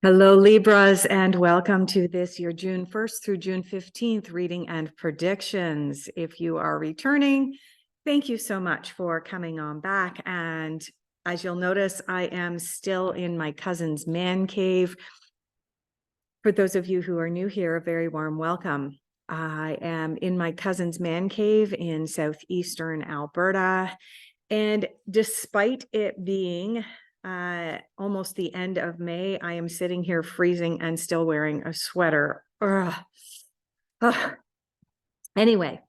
Hello, Libras, and welcome to this, your June 1st through June 15th reading and predictions. If you are returning, thank you so much for coming on back. And as you'll notice, I am still in my cousin's man cave. For those of you who are new here, a very warm welcome. I am in my cousin's man cave in southeastern Alberta. And despite it being almost the end of May, I am sitting here freezing and still wearing a sweater. Ugh. Ugh. Anyway,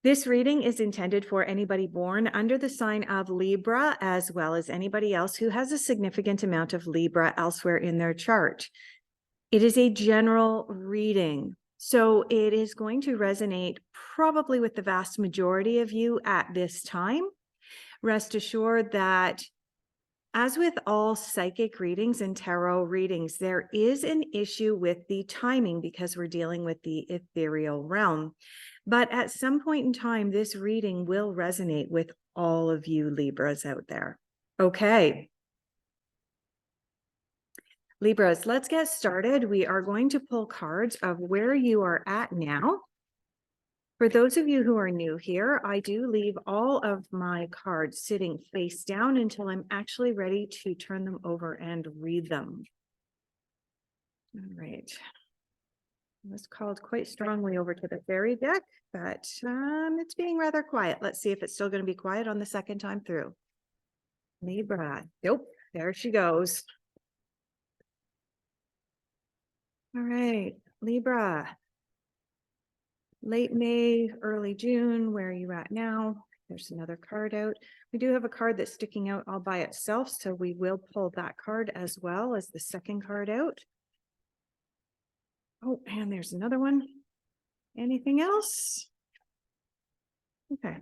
this reading is intended for anybody born under the sign of Libra, as well as anybody else who has a significant amount of Libra elsewhere in their chart. It is a general reading, so it is going to resonate probably with the vast majority of you at this time. Rest assured that, as with all psychic readings and tarot readings, there is an issue with the timing because we're dealing with the ethereal realm. But at some point in time, this reading will resonate with all of you Libras out there. Okay. Libras, let's get started. We are going to pull cards of where you are at now. For those of you who are new here, I do leave all of my cards sitting face down until I'm actually ready to turn them over and read them. All right. I was called quite strongly over to the fairy deck, but it's being rather quiet. Let's see if it's still going to be quiet on the second time through. Libra. Nope. There she goes. All right. Libra. Late May, early June, where are you at now? There's another card out. We do have a card that's sticking out all by itself, so we will pull that card as well as the second card out. Oh, and there's another one. Anything else? Okay,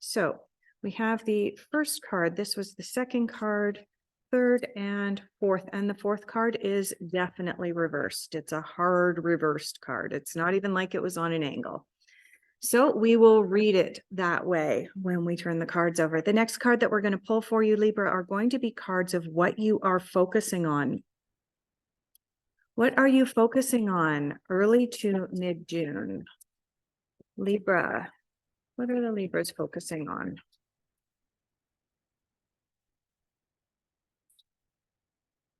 so we have the first card. This was the second card, third and fourth, and the fourth card is definitely reversed. It's a hard reversed card. It's not even like it was on an angle. So we will read it that way when we turn the cards over. The next card that we're going to pull for you, Libra, are going to be cards of what you are focusing on. What are you focusing on early to mid-June? Libra, what are the Libras focusing on?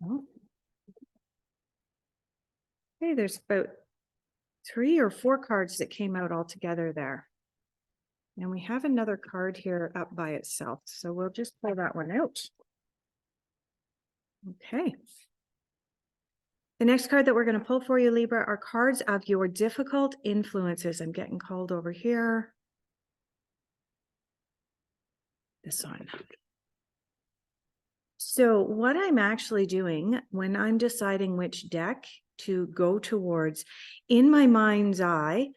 Oh. Okay, there's about 3 or 4 cards that came out all together there. And we have another card here up by itself. So we'll just pull that one out. Okay. The next card that we're going to pull for you, Libra, are cards of your difficult influences. I'm getting called over here. This one. So what I'm actually doing when I'm deciding which deck to go towards, in my mind's eye,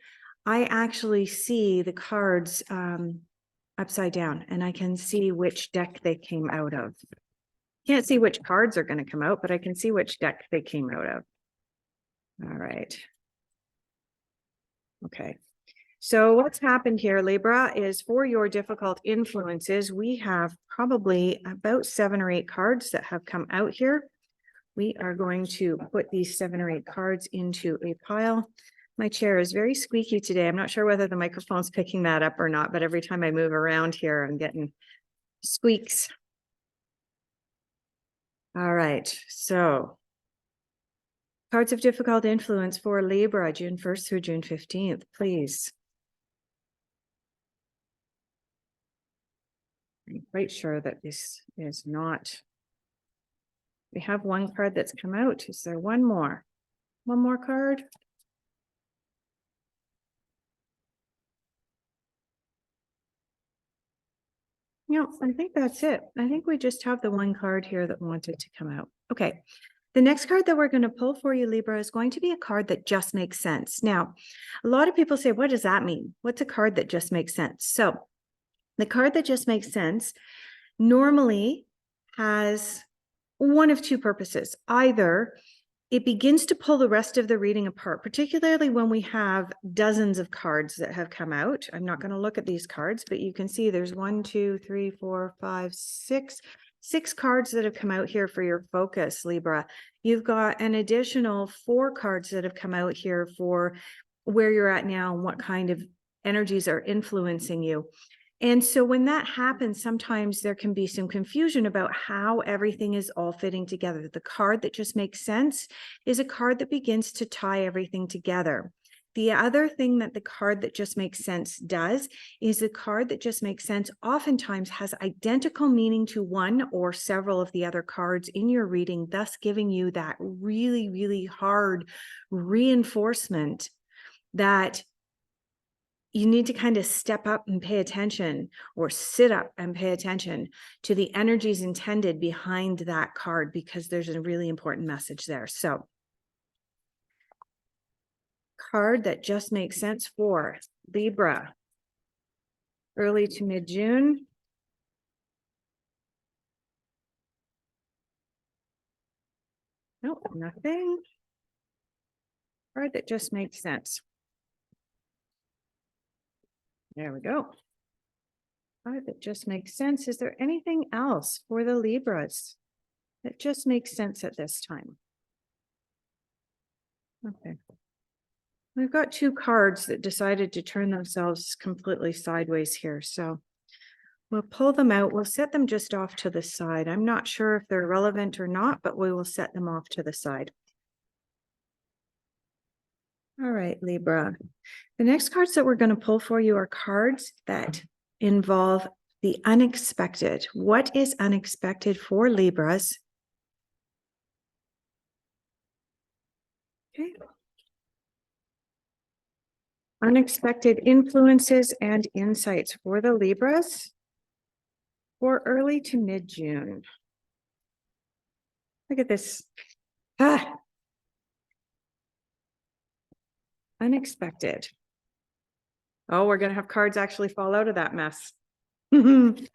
I actually see the cards upside down, and I can see which deck they came out of. Can't see which cards are going to come out, but I can see which deck they came out of. All right. Okay. So what's happened here, Libra, is for your difficult influences, we have probably about 7 or 8 cards that have come out here. We are going to put these 7 or 8 cards into a pile. My chair is very squeaky today. I'm not sure whether the microphone's picking that up or not, but every time I move around here, I'm getting squeaks. All right, so cards of difficult influence for Libra, June 1st through June 15th, please. I'm quite sure that this is not. We have 1 card that's come out. Is there one more? One more card? No, I think that's it. I think we just have the 1 card here that wanted to come out. Okay. The next card that we're going to pull for you, Libra, is going to be a card that just makes sense. Now, a lot of people say, what does that mean? What's a card that just makes sense? So the card that just makes sense normally has one of 2 purposes. Either it begins to pull the rest of the reading apart, particularly when we have dozens of cards that have come out. I'm not going to look at these cards, but you can see there's 1, 2, 3, 4, 5, 6, 6 cards that have come out here for your focus, Libra. You've got an additional 4 cards that have come out here for where you're at now and what kind of energies are influencing you. And so when that happens, sometimes there can be some confusion about how everything is all fitting together. The card that just makes sense is a card that begins to tie everything together. The other thing that the card that just makes sense does is the card that just makes sense oftentimes has identical meaning to one or several of the other cards in your reading, thus giving you that really, really hard reinforcement that you need to kind of step up and pay attention, or sit up and pay attention to the energies intended behind that card, because there's a really important message there. So, card that just makes sense for Libra, early to mid-June. Nope, nothing. Card that just makes sense. There we go. Card that just makes sense. Is there anything else for the Libras that just makes sense at this time? Okay. We've got 2 cards that decided to turn themselves completely sideways here. So we'll pull them out. We'll set them just off to the side. I'm not sure if they're relevant or not, but we will set them off to the side. All right, Libra. The next cards that we're going to pull for you are cards that involve the unexpected. What is unexpected for Libras? Okay. Unexpected influences and insights for the Libras for early to mid-June. Look at this. Unexpected. Oh, we're going to have cards actually fall out of that mess. Right.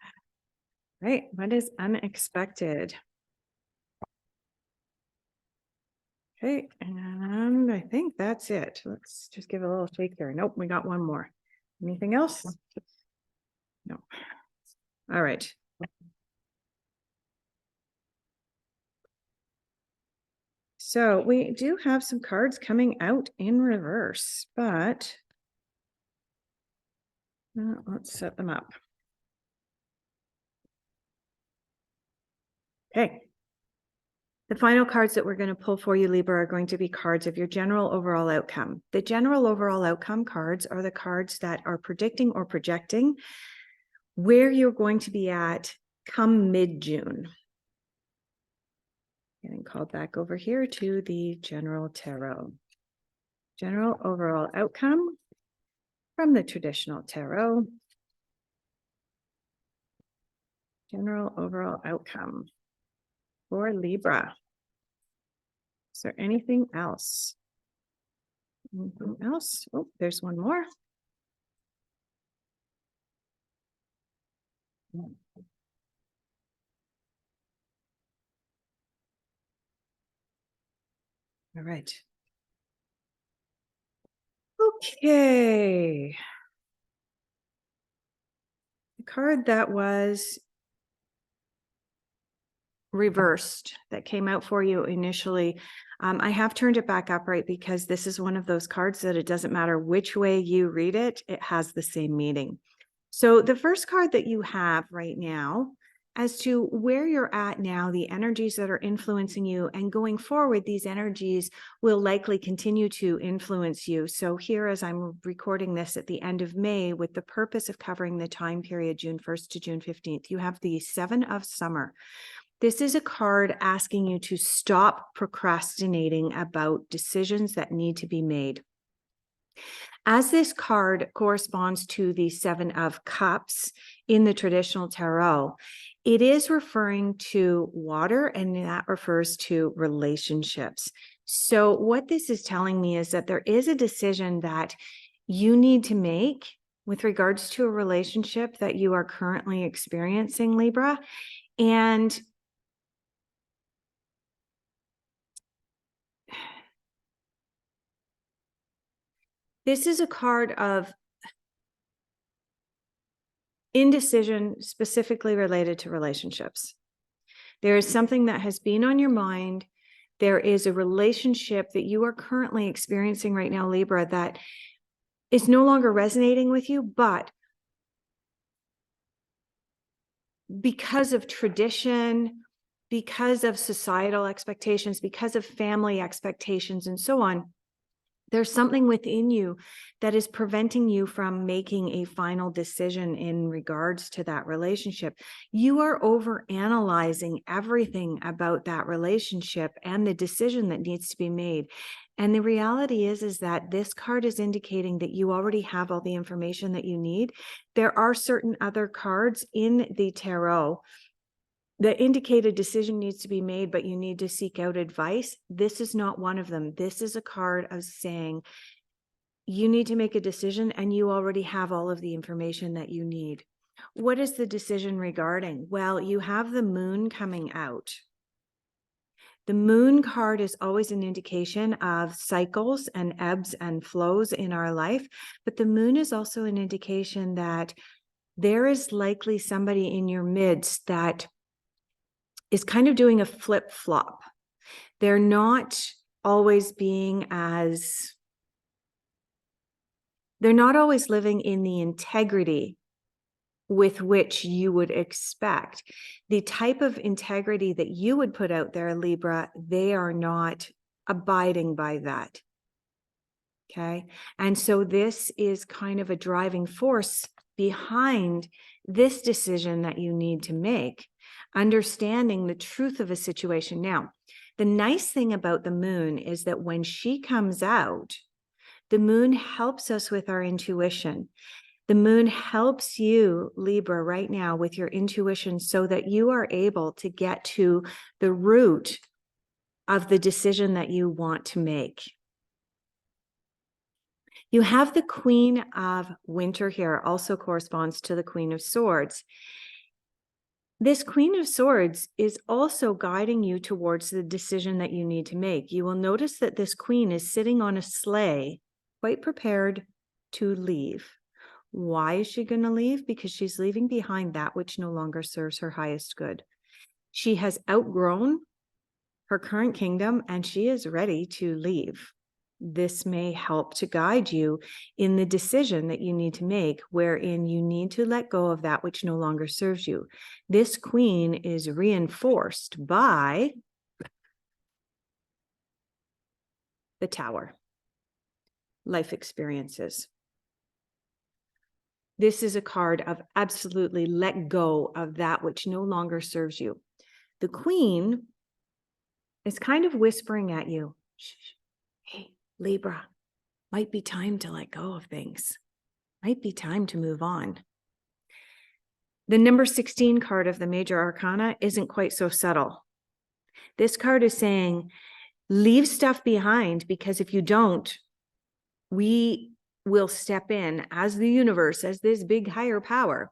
What is unexpected? Okay. And I think that's it. Let's just give a little shake here. Nope. We got one more. Anything else? No. All right. So we do have some cards coming out in reverse, but let's set them up. Okay. The final cards that we're going to pull for you, Libra, are going to be cards of your general overall outcome. The general overall outcome cards are the cards that are predicting or projecting where you're going to be at come mid-June. Getting called back over here to the general tarot. General overall outcome from the traditional tarot. General overall outcome for Libra. Is there anything else? Anything else? Oh, there's one more. All right. Okay. The card that was reversed that came out for you initially, I have turned it back up, right, because this is one of those cards that it doesn't matter which way you read it, it has the same meaning. So the first card that you have right now, as to where you're at now, the energies that are influencing you, and going forward, these energies will likely continue to influence you. So here, as I'm recording this at the end of May, with the purpose of covering the time period June 1st to June 15th, you have the 7 of Summer. This is a card asking you to stop procrastinating about decisions that need to be made. As this card corresponds to the 7 of Cups in the traditional tarot, it is referring to water, and that refers to relationships. So what this is telling me is that there is a decision that you need to make with regards to a relationship that you are currently experiencing, Libra. And this is a card of indecision specifically related to relationships. There is something that has been on your mind. There is a relationship that you are currently experiencing right now, Libra, that is no longer resonating with you, but because of tradition, because of societal expectations, because of family expectations, and so on, there's something within you that is preventing you from making a final decision in regards to that relationship. You are overanalyzing everything about that relationship and the decision that needs to be made. And the reality is that this card is indicating that you already have all the information that you need. There are certain other cards in the tarot that indicate a decision needs to be made, but you need to seek out advice. This is not one of them. This is a card of saying you need to make a decision and you already have all of the information that you need. What is the decision regarding? Well, you have the moon coming out. The moon card is always an indication of cycles and ebbs and flows in our life, but the moon is also an indication that there is likely somebody in your midst that is kind of doing a flip-flop. They're not always living in the integrity with which you would expect. The type of integrity that you would put out there, Libra, they are not abiding by that. Okay. And so this is kind of a driving force behind this decision that you need to make, understanding the truth of a situation. Now, the nice thing about the moon is that when she comes out, the moon helps us with our intuition. The moon helps you, Libra, right now with your intuition so that you are able to get to the root of the decision that you want to make. You have the Queen of Winter here, also corresponds to the Queen of Swords. This Queen of Swords is also guiding you towards the decision that you need to make. You will notice that this queen is sitting on a sleigh, quite prepared to leave. Why is she going to leave? Because she's leaving behind that which no longer serves her highest good. She has outgrown her current kingdom and she is ready to leave. This may help to guide you in the decision that you need to make, wherein you need to let go of that which no longer serves you. This queen is reinforced by the Tower, life experiences. This is a card of absolutely let go of that which no longer serves you. The queen is kind of whispering at you, shh, shh. Hey, Libra, might be time to let go of things. Might be time to move on. The number 16 card of the Major Arcana isn't quite so subtle. This card is saying, leave stuff behind, because if you don't, we will step in as the universe, as this big higher power,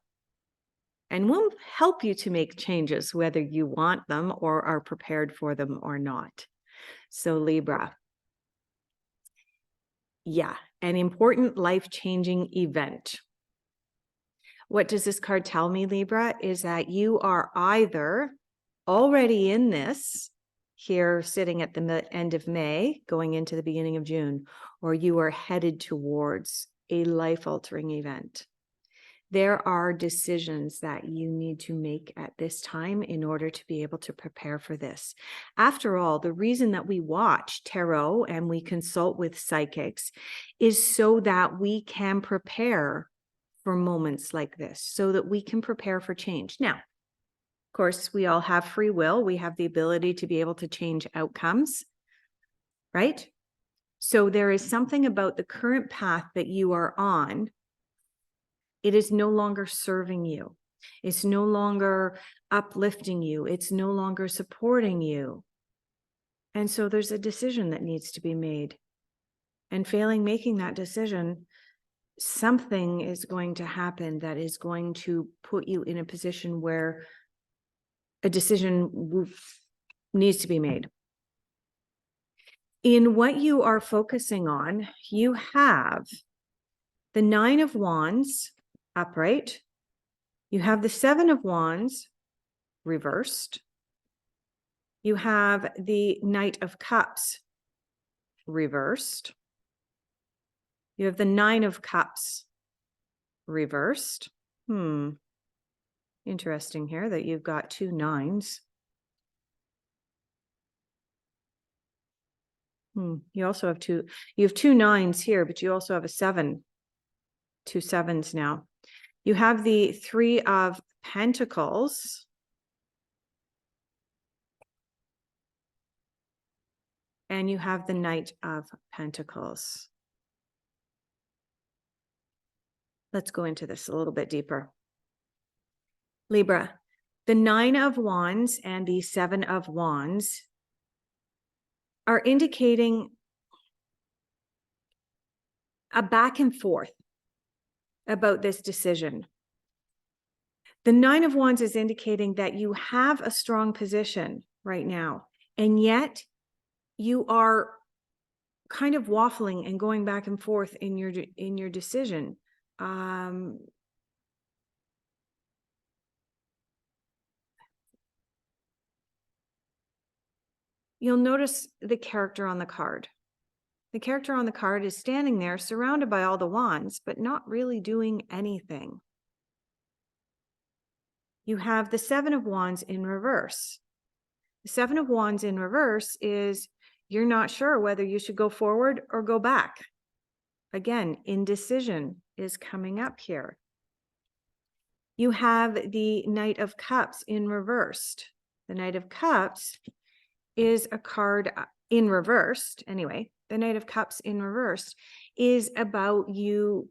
and we'll help you to make changes, whether you want them or are prepared for them or not. So Libra, yeah, an important life-changing event. What does this card tell me, Libra? Is that you are either already in this, here sitting at the end of May, going into the beginning of June, or you are headed towards a life-altering event. There are decisions that you need to make at this time in order to be able to prepare for this. After all, the reason that we watch tarot and we consult with psychics is so that we can prepare for moments like this, so that we can prepare for change. Now, of course, we all have free will. We have the ability to be able to change outcomes, right? So there is something about the current path that you are on. It is no longer serving you. It's no longer uplifting you. It's no longer supporting you. And so there's a decision that needs to be made. And failing making that decision, something is going to happen that is going to put you in a position where a decision needs to be made. In what you are focusing on, you have the 9 of Wands upright. You have the 7 of Wands reversed. You have the Knight of Cups reversed. You have the Nine of Cups reversed. Interesting here that you've got two nines. You also have you have two nines here, but you also have a 7, 2 sevens now. You have the Three of Pentacles. And you have the Knight of Pentacles. Let's go into this a little bit deeper. Libra, the Nine of Wands and the Seven of Wands are indicating a back and forth about this decision. The Nine of Wands is indicating that you have a strong position right now, and yet you are kind of waffling and going back and forth in your decision. You'll notice the character on the card. The character on the card is standing there surrounded by all the wands, but not really doing anything. You have the Seven of Wands in reverse. The Seven of Wands in reverse is you're not sure whether you should go forward or go back. Again, indecision is coming up here. You have the Knight of Cups in reversed. The Knight of Cups is a card in reversed. Anyway, the Knight of Cups in reversed is about you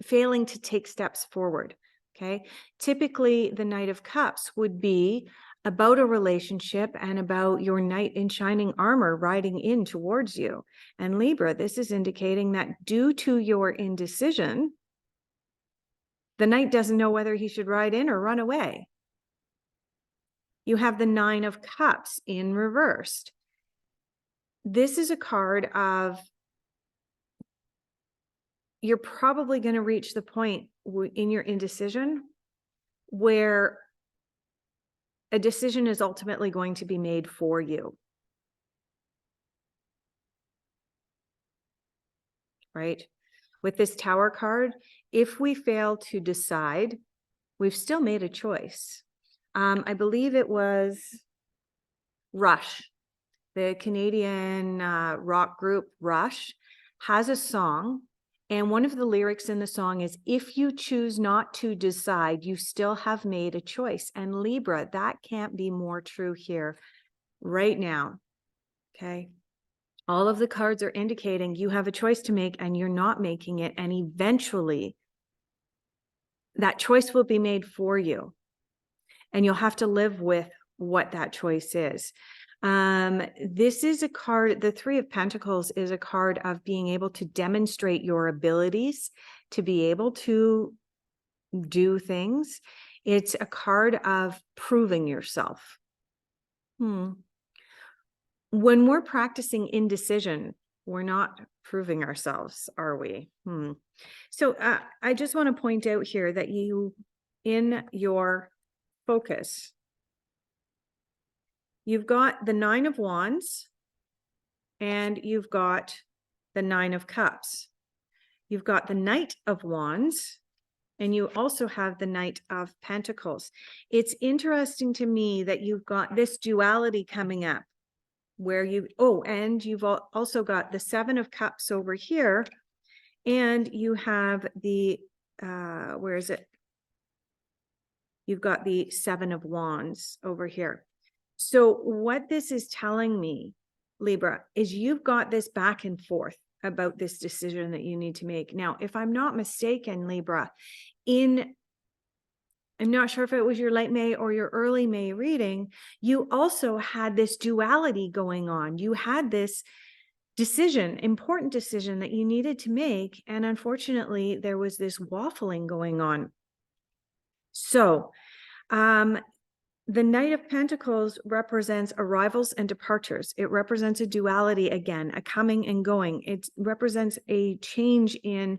failing to take steps forward. Okay. Typically, the Knight of Cups would be about a relationship and about your knight in shining armor riding in towards you. And Libra, this is indicating that due to your indecision, the knight doesn't know whether he should ride in or run away. You have the Nine of Cups in reversed. This is a card of you're probably going to reach the point in your indecision where a decision is ultimately going to be made for you. Right? With this Tower card, if we fail to decide, we've still made a choice. I believe it was Rush, the Canadian rock group Rush, has a song. And one of the lyrics in the song is, if you choose not to decide, you still have made a choice. And Libra, that can't be more true here right now. Okay. All of the cards are indicating you have a choice to make and you're not making it. And eventually that choice will be made for you. And you'll have to live with what that choice is. This is a card, the Three of Pentacles is a card of being able to demonstrate your abilities to be able to do things. It's a card of proving yourself. When we're practicing indecision, we're not proving ourselves, are we? So I just want to point out here that you, in your focus, you've got the Nine of Wands and you've got the Nine of Cups. You've got the Knight of Wands and you also have the Knight of Pentacles. It's interesting to me that you've got this duality coming up where and you've also got the Seven of Cups over here, and you have the, where is it? You've got the Seven of Wands over here. So what this is telling me, Libra, is you've got this back and forth about this decision that you need to make. Now, if I'm not mistaken, Libra, I'm not sure if it was your late May or your early May reading, you also had this duality going on. You had this decision, important decision that you needed to make. And unfortunately, there was this waffling going on. So, the Knight of Pentacles represents arrivals and departures. It represents a duality again, a coming and going. It represents a change in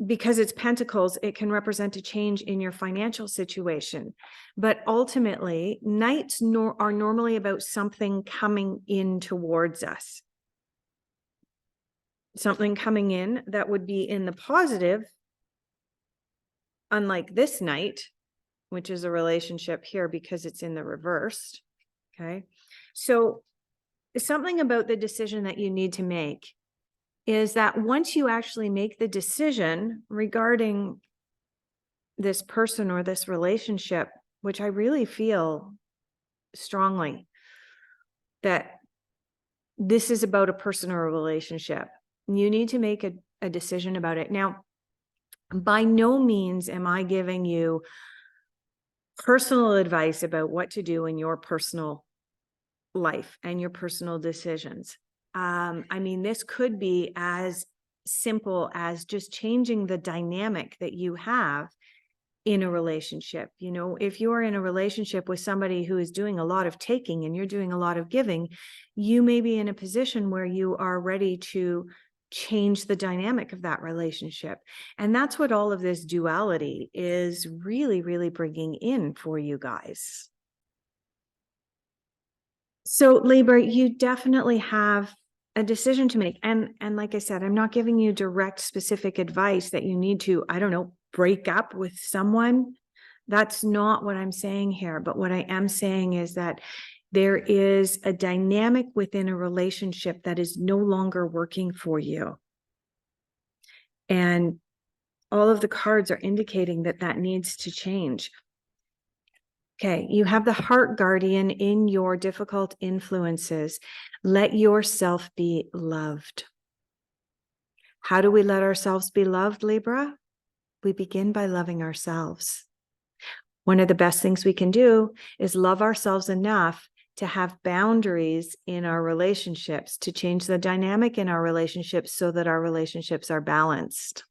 because it's pentacles, it can represent a change in your financial situation. But ultimately, knights are normally about something coming in towards us. Something coming in that would be in the positive, unlike this knight, which is a relationship here because it's in the reversed. Okay. So something about the decision that you need to make is that once you actually make the decision regarding this person or this relationship, which I really feel strongly that this is about a person or a relationship, you need to make a decision about it. Now, by no means am I giving you personal advice about what to do in your personal life and your personal decisions. I mean, this could be as simple as just changing the dynamic that you have in a relationship. You know, if you're in a relationship with somebody who is doing a lot of taking and you're doing a lot of giving, you may be in a position where you are ready to change the dynamic of that relationship. And that's what all of this duality is really, really bringing in for you guys. So Libra, you definitely have a decision to make. And like I said, I'm not giving you direct specific advice that you need to, I don't know, break up with someone. That's not what I'm saying here. But what I am saying is that there is a dynamic within a relationship that is no longer working for you. And all of the cards are indicating that that needs to change. Okay, you have the heart guardian in your difficult influences. Let yourself be loved. How do we let ourselves be loved, Libra? We begin by loving ourselves. One of the best things we can do is love ourselves enough to have boundaries in our relationships, to change the dynamic in our relationships so that our relationships are balanced.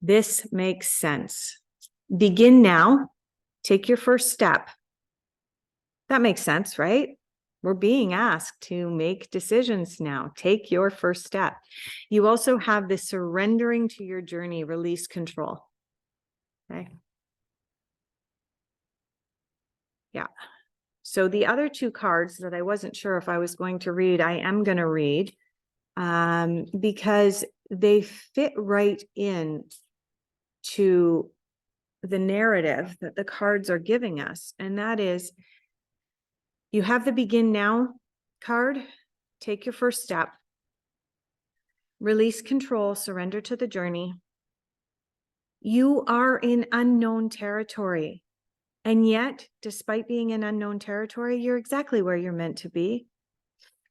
This makes sense. Begin now. Take your first step. That makes sense, right? We're being asked to make decisions now. Take your first step. You also have the surrendering to your journey, release control. Okay. Yeah. So the other two cards that I wasn't sure if I was going to read, I am going to read because they fit right in to the narrative that the cards are giving us. And that is, you have the begin now card. Take your first step. Release control, surrender to the journey. You are in unknown territory. And yet, despite being in unknown territory, you're exactly where you're meant to be.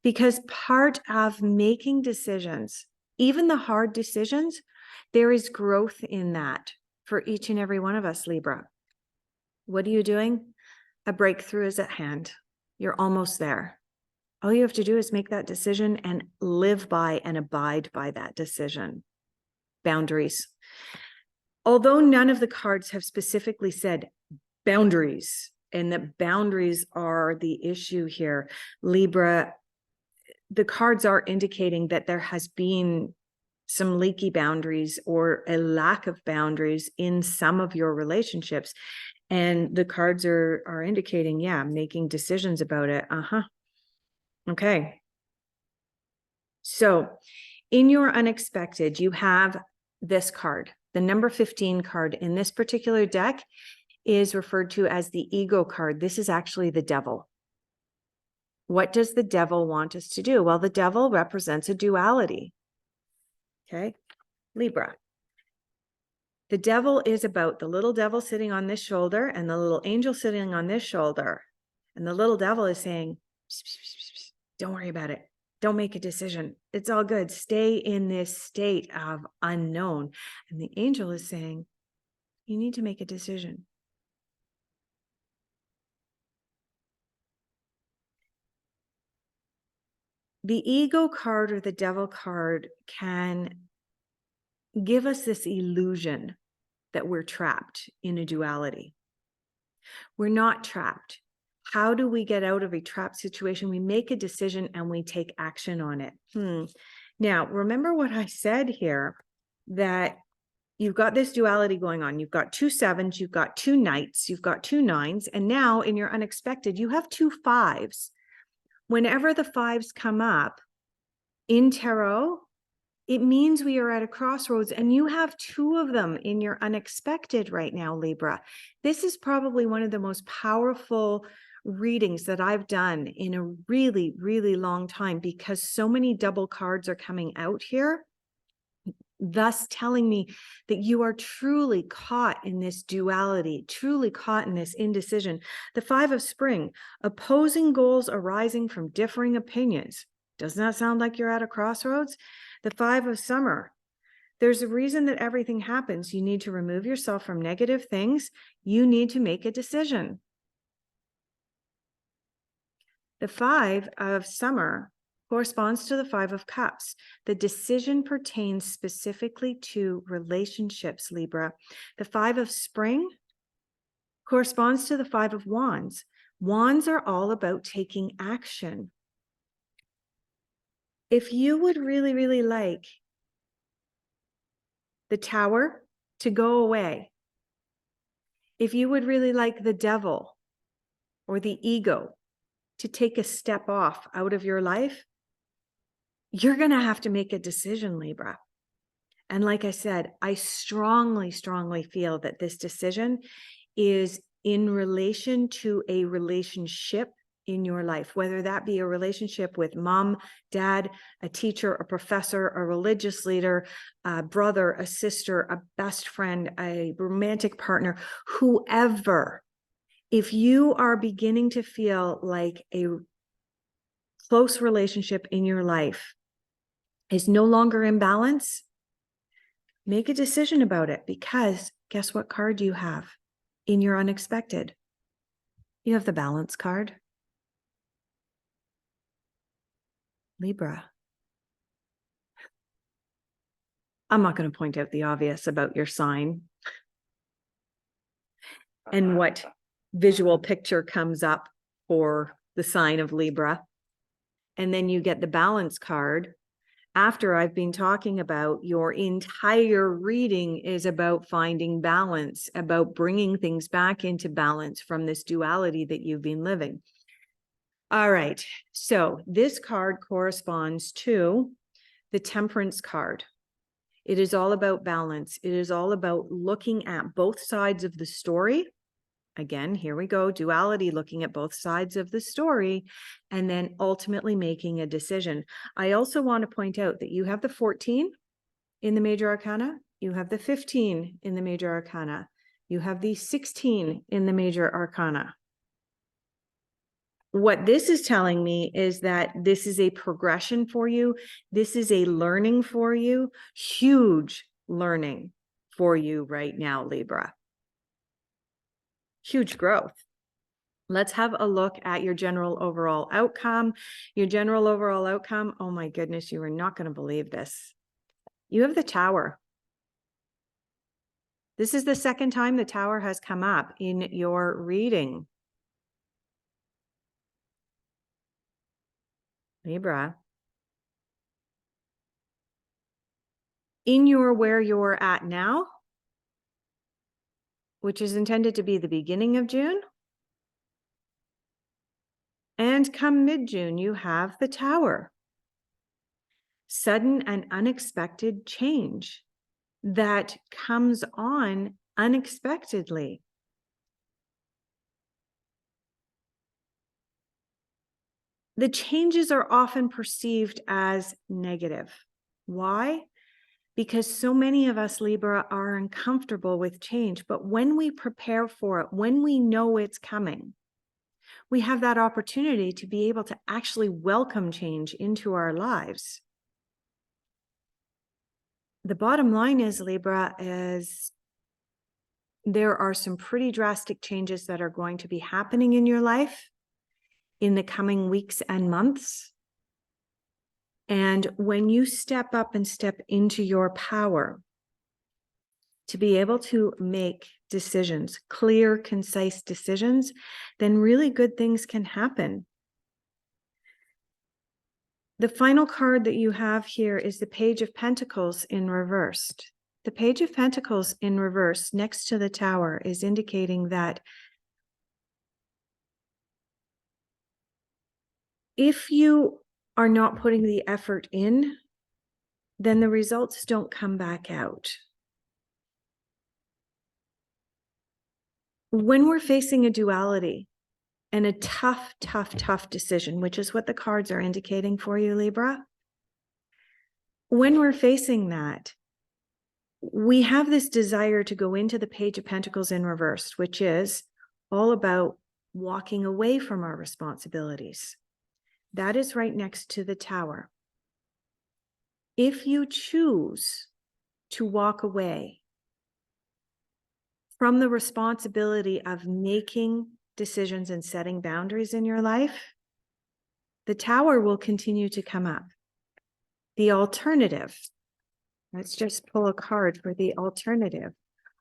Because part of making decisions, even the hard decisions, there is growth in that for each and every one of us, Libra. What are you doing? A breakthrough is at hand. You're almost there. All you have to do is make that decision and live by and abide by that decision. Boundaries. Although none of the cards have specifically said boundaries, and that boundaries are the issue here, Libra, the cards are indicating that there has been some leaky boundaries or a lack of boundaries in some of your relationships. And the cards are indicating, yeah, making decisions about it. Okay. So in your unexpected, you have this card. The number 15 card in this particular deck is referred to as the ego card. This is actually the devil. What does the devil want us to do? Well, the devil represents a duality. Okay. Libra. The devil is about the little devil sitting on this shoulder and the little angel sitting on this shoulder. And the little devil is saying, psst, psst, psst, psst, don't worry about it. Don't make a decision. It's all good. Stay in this state of unknown. And the angel is saying, you need to make a decision. The ego card or the devil card can give us this illusion that we're trapped in a duality. We're not trapped. How do we get out of a trapped situation? We make a decision and we take action on it. Now, remember what I said here, that you've got this duality going on. You've got 2 7s, you've got 2 knights, you've got 2 9s, and now in your unexpected, you have 2 5s. Whenever the 5s come up in tarot, it means we are at a crossroads, and you have 2 of them in your unexpected right now, Libra. This is probably one of the most powerful readings that I've done in a really, really long time, because so many double cards are coming out here, thus telling me that you are truly caught in this duality, truly caught in this indecision. The 5 of Spring, opposing goals arising from differing opinions. Doesn't that sound like you're at a crossroads? The 5 of Summer, there's a reason that everything happens. You need to remove yourself from negative things. You need to make a decision. The 5 of Summer corresponds to the 5 of Cups. The decision pertains specifically to relationships, Libra. The 5 of Spring corresponds to the 5 of Wands. Wands are all about taking action. If you would really, really like the Tower to go away, if you would really like the Devil or the ego to take a step off out of your life, you're going to have to make a decision, Libra. And like I said, I strongly, strongly feel that this decision is in relation to a relationship in your life, whether that be a relationship with mom, dad, a teacher, a professor, a religious leader, a brother, a sister, a best friend, a romantic partner, whoever. If you are beginning to feel like a close relationship in your life is no longer in balance, make a decision about it, because guess what card you have in your unexpected? You have the Balance card. Libra. I'm not going to point out the obvious about your sign and what visual picture comes up for the sign of Libra. And then you get the Balance card. After I've been talking about your entire reading is about finding balance, about bringing things back into balance from this duality that you've been living. All right, so this card corresponds to the Temperance card. It is all about balance. It is all about looking at both sides of the story. Again, here we go, duality, looking at both sides of the story, and then ultimately making a decision. I also want to point out that you have the 14 in the Major Arcana, you have the 15 in the Major Arcana, you have the 16 in the Major Arcana. What this is telling me is that this is a progression for you. This is a learning for you, huge learning for you right now, Libra. Huge growth. Let's have a look at your general overall outcome. Your general overall outcome, oh my goodness, you are not going to believe this. You have the Tower. This is the second time the Tower has come up in your reading. Libra. In your where you're at now, which is intended to be the beginning of June, and come mid-June, you have the Tower. Sudden and unexpected change that comes on unexpectedly. The changes are often perceived as negative. Why? Because so many of us, Libra, are uncomfortable with change. But when we prepare for it, when we know it's coming, we have that opportunity to be able to actually welcome change into our lives. The bottom line is, Libra, is there are some pretty drastic changes that are going to be happening in your life in the coming weeks and months. And when you step up and step into your power, to be able to make decisions, clear, concise decisions, then really good things can happen. The final card that you have here is the Page of Pentacles in reversed. The Page of Pentacles in reverse next to the Tower is indicating that if you are not putting the effort in, then the results don't come back out. When we're facing a duality and a tough decision, which is what the cards are indicating for you, Libra, when we're facing that, we have this desire to go into the Page of Pentacles in reverse, which is all about walking away from our responsibilities. That is right next to the Tower. If you choose to walk away from the responsibility of making decisions and setting boundaries in your life, the Tower will continue to come up. The alternative, let's just pull a card for the alternative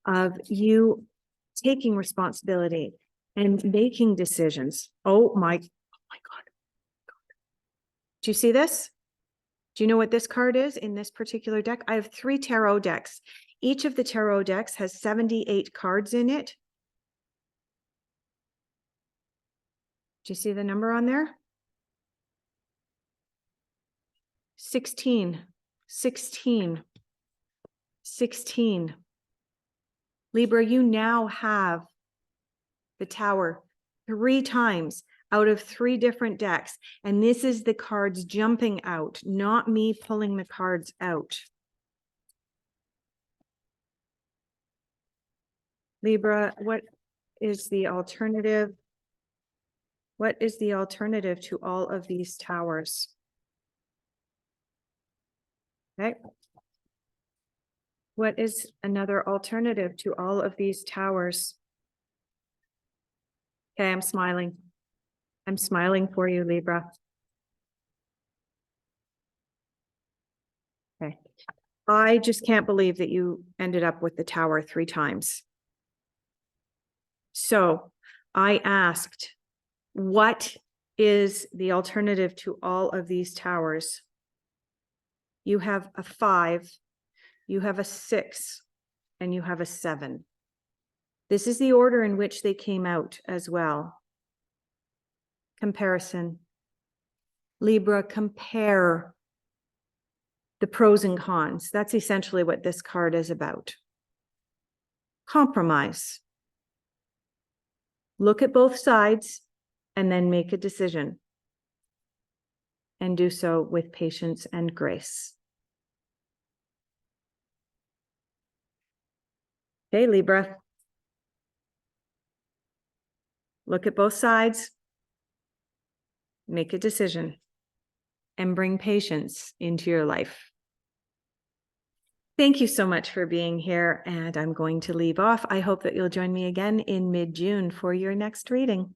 of you taking responsibility and making decisions. Oh my God. Do you see this? Do you know what this card is in this particular deck? I have 3 tarot decks. Each of the tarot decks has 78 cards in it. Do you see the number on there? 16, 16, 16. Libra, you now have the Tower 3 times out of 3 different decks. And this is the cards jumping out, not me pulling the cards out. Libra, what is the alternative? What is the alternative to all of these towers? Okay. What is another alternative to all of these towers? Okay, I'm smiling. I'm smiling for you, Libra. Okay. I just can't believe that you ended up with the Tower 3 times. So I asked, what is the alternative to all of these towers? You have a 5, you have a 6, and you have a 7. This is the order in which they came out as well. Comparison. Libra, compare the pros and cons. That's essentially what this card is about. Compromise. Look at both sides and then make a decision. And do so with patience and grace. Okay, Libra. Look at both sides. Make a decision. And bring patience into your life. Thank you so much for being here, and I'm going to leave off. I hope that you'll join me again in mid-June for your next reading.